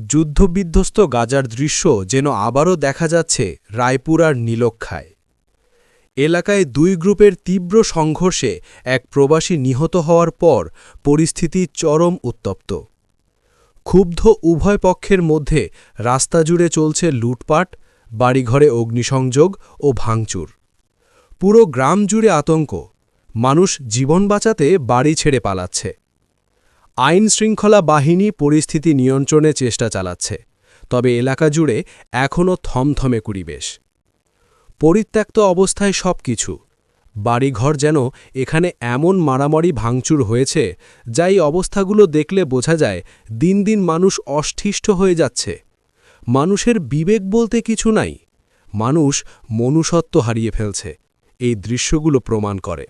যুদ্ধবিধ্বস্ত গাজার দৃশ্য যেন আবারও দেখা যাচ্ছে রায়পুর আর নীলক্ষায়। এলাকায় দুই গ্রুপের তীব্র সংঘর্ষে এক প্রবাসী নিহত হওয়ার পর পরিস্থিতি চরম উত্তপ্ত। ক্ষুব্ধ উভয় পক্ষের মধ্যে রাস্তা জুড়ে চলছে লুটপাট, বাড়িঘরে অগ্নিসংযোগ ও ভাঙচুর। পুরো গ্রাম জুড়ে আতঙ্ক, মানুষ জীবন বাঁচাতে বাড়ি ছেড়ে পালাচ্ছে। আইনশৃঙ্খলা বাহিনী পরিস্থিতি নিয়ন্ত্রণে চেষ্টা চালাচ্ছে, তবে এলাকা জুড়ে এখনও থমথমে পরিবেশ। পরিত্যক্ত অবস্থায় সবকিছু, বাড়িঘর যেন এখানে এমন মারামারি ভাঙচুর হয়েছে যা এই অবস্থাগুলো দেখলে বোঝা যায় দিন দিন মানুষ অষ্ঠিষ্ঠ হয়ে যাচ্ছে। মানুষের বিবেক বলতে কিছু নাই, মানুষ মনুষ্যত্ব হারিয়ে ফেলছে, এই দৃশ্যগুলো প্রমাণ করে।